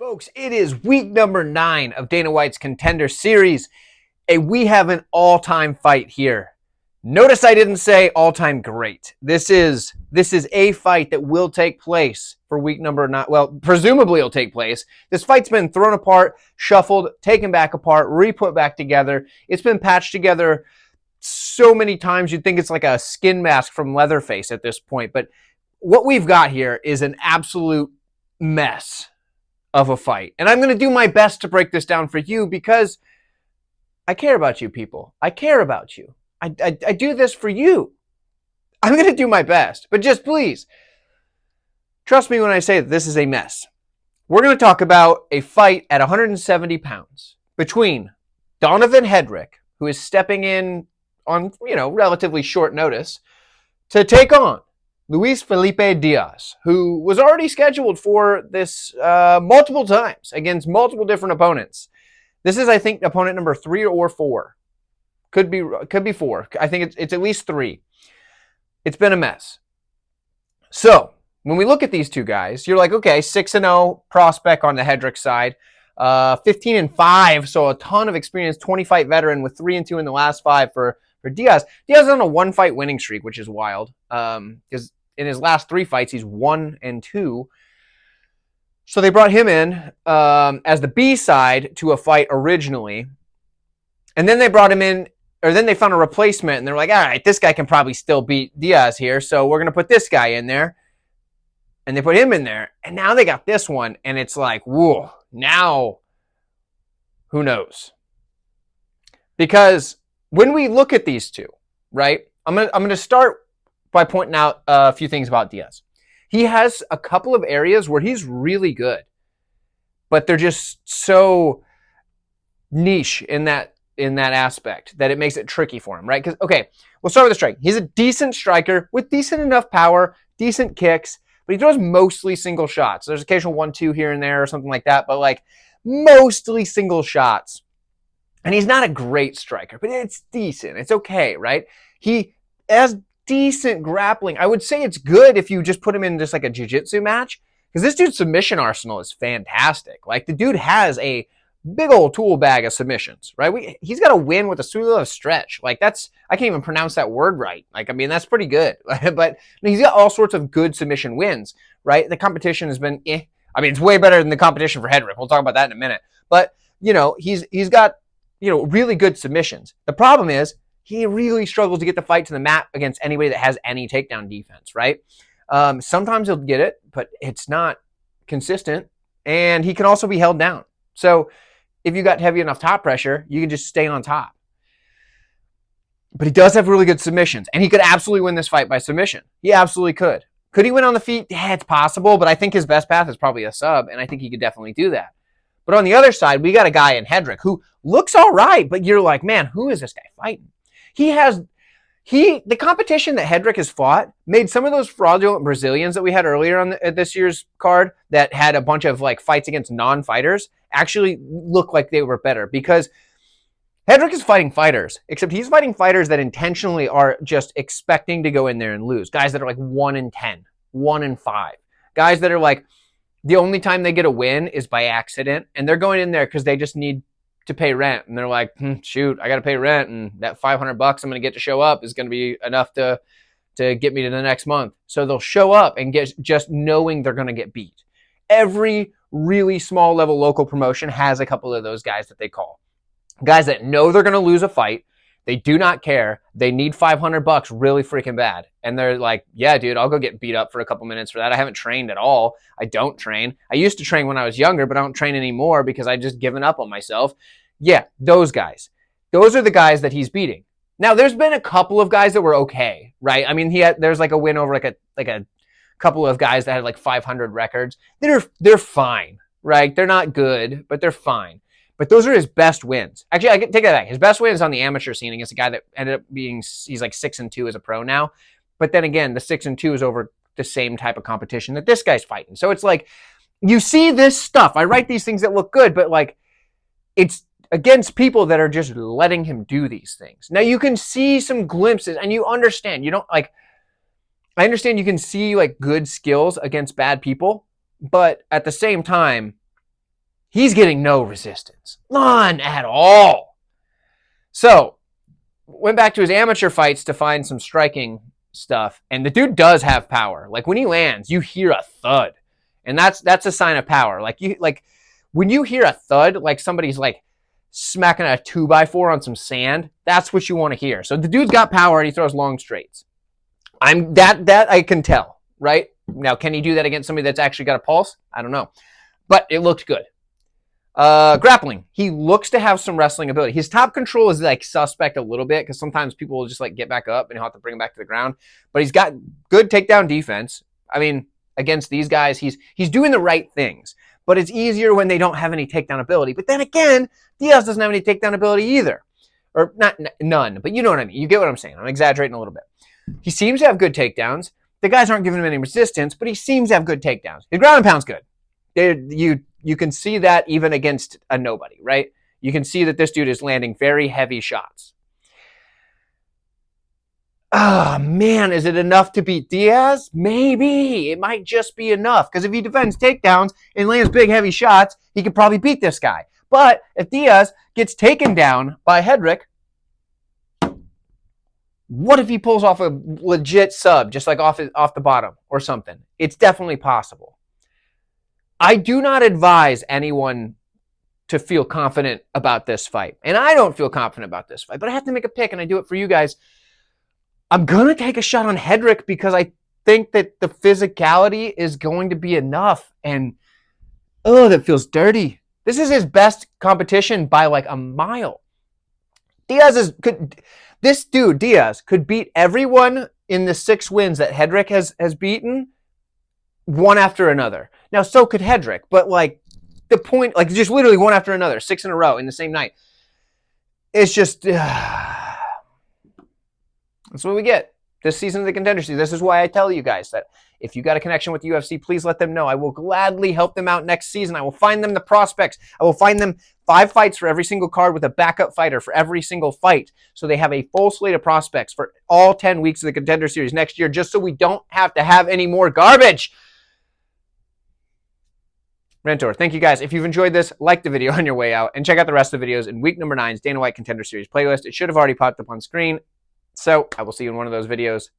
Folks, it is week number 9 of Dana White's Contender series, and we have an all-time fight here. Notice I didn't say all-time great. This is a fight that will take place for week number 9. Well, presumably it'll take place. This fight's been thrown apart, shuffled, taken back apart, re-put back together. It's been patched together so many times you'd think it's like a skin mask from Leatherface at this point. But what we've got here is an absolute mess of a fight. And I'm going to do my best to break this down for you because I care about you people. I care about you. I do this for you. I'm going to do my best. But just please, trust me when I say that this is a mess. We're going to talk about a fight at 170 pounds between Donavon Hedrick, who is stepping in on, relatively short notice, to take on Felipe Diaz, who was already scheduled for this multiple times against multiple different opponents. This is, I think, opponent number 3 or 4. Could be 4. I think it's at least 3. It's been a mess. So when we look at these two guys, you're like, okay, 6-0 prospect on the Hedrick side, 15-5, so a ton of experience, 20-fight veteran with 3-2 in the last 5 for Diaz. Diaz is on a 1-fight winning streak, which is wild. Because in his last 3 fights, he's 1-2. So they brought him in as the B side to a fight originally. And then they brought him in, or then they found a replacement, and they're like, all right, this guy can probably still beat Diaz here, so we're going to put this guy in there. And they put him in there, and now they got this one, and it's like, whoa, now, who knows? Because when we look at these two, right, I'm gonna start by pointing out a few things about Diaz. He has a couple of areas where he's really good, but they're just so niche in that aspect that it makes it tricky for him, right? Because, okay, we'll start with the strike. He's a decent striker with decent enough power, decent kicks, but he throws mostly single shots. There's occasional 1-2 here and there or something like that, but like mostly single shots. And he's not a great striker, but it's decent. It's okay, right? He has decent grappling. I would say it's good if you just put him in just like a jiu-jitsu match, because this dude's submission arsenal is fantastic. Like, the dude has a big old tool bag of submissions, right? He's got a win with a slew of stretch. Like, that's, I can't even pronounce that word right. Like, I mean, that's pretty good. But he's got all sorts of good submission wins, right? The competition has been, I mean, it's way better than the competition for Hedrick. We'll talk about that in a minute. But, he's got, really good submissions. The problem is he really struggles to get the fight to the mat against anybody that has any takedown defense, right? Sometimes he'll get it, but it's not consistent. And he can also be held down. So if you got heavy enough top pressure, you can just stay on top. But he does have really good submissions, and he could absolutely win this fight by submission. He absolutely could. Could he win on the feet? Yeah, it's possible, but I think his best path is probably a sub, and I think he could definitely do that. But on the other side, we got a guy in Hedrick who looks all right, but you're like, man, who is this guy fighting? The competition that Hedrick has fought made some of those fraudulent Brazilians that we had earlier on this year's card that had a bunch of like fights against non-fighters actually look like they were better, because Hedrick is fighting fighters, except he's fighting fighters that intentionally are just expecting to go in there and lose. Guys that are like 1-10, 1-5. Guys that are like, the only time they get a win is by accident, and they're going in there because they just need to pay rent. And they're like, shoot, I got to pay rent, and that $500 I'm going to get to show up is going to be enough to get me to the next month. So they'll show up and get just knowing they're going to get beat. Every really small level local promotion has a couple of those guys that they call. Guys that know they're going to lose a fight. They do not care. They need $500 really freaking bad. And they're like, yeah, dude, I'll go get beat up for a couple minutes for that. I haven't trained at all. I don't train. I used to train when I was younger, but I don't train anymore because I just given up on myself. Yeah, those guys. Those are the guys that he's beating. Now, there's been a couple of guys that were okay, right? I mean, there's like a win over like a couple of guys that had like 500 records. They're fine, right? They're not good, but they're fine. But those are his best wins. Actually, I can take that back. His best win is on the amateur scene against a guy that ended up being, he's like 6-2 as a pro now. But then again, the 6-2 is over the same type of competition that this guy's fighting. So it's like, you see this stuff. I write these things that look good, but like, it's against people that are just letting him do these things. Now you can see some glimpses, and you understand. You don't like, I understand you can see like good skills against bad people, but at the same time, He's getting no resistance. None at all. So, went back to his amateur fights to find some striking stuff, and the dude does have power. Like, when he lands, you hear a thud, and that's a sign of power. Like, when you hear a thud, like somebody's like smacking a 2x4 on some sand, that's what you want to hear. So the dude's got power, and he throws long straights. That I can tell, right? Now, can he do that against somebody that's actually got a pulse? I don't know, but it looked good. Grappling. He looks to have some wrestling ability. His top control is like suspect a little bit because sometimes people will just like get back up and he'll have to bring him back to the ground. But he's got good takedown defense. I mean, against these guys, he's doing the right things. But it's easier when they don't have any takedown ability. But then again, Diaz doesn't have any takedown ability either. Or none, but you know what I mean. You get what I'm saying. I'm exaggerating a little bit. He seems to have good takedowns. The guys aren't giving him any resistance, but he seems to have good takedowns. His ground and pound's good. You can see that even against a nobody, right? You can see that this dude is landing very heavy shots. Oh, man, is it enough to beat Diaz? Maybe. It might just be enough. Because if he defends takedowns and lands big, heavy shots, he could probably beat this guy. But if Diaz gets taken down by Hedrick, what if he pulls off a legit sub, just like off the bottom or something? It's definitely possible. I do not advise anyone to feel confident about this fight. And I don't feel confident about this fight, but I have to make a pick, and I do it for you guys. I'm going to take a shot on Hedrick because I think that the physicality is going to be enough. And, oh, that feels dirty. This is his best competition by like a mile. This dude, Diaz, could beat everyone in the 6 wins that Hedrick has beaten one after another. Now, so could Hedrick, but like the point, like just literally one after another, 6 in a row in the same night. It's just, that's what we get this season of the Contender Series. This is why I tell you guys that if you got a connection with the UFC, please let them know. I will gladly help them out next season. I will find them the prospects. I will find them 5 fights for every single card with a backup fighter for every single fight. So they have a full slate of prospects for all 10 weeks of the Contender Series next year, just so we don't have to have any more garbage. Rentor, thank you guys. If you've enjoyed this, like the video on your way out and check out the rest of the videos in week number 9's Dana White Contender Series playlist. It should have already popped up on screen. So I will see you in one of those videos.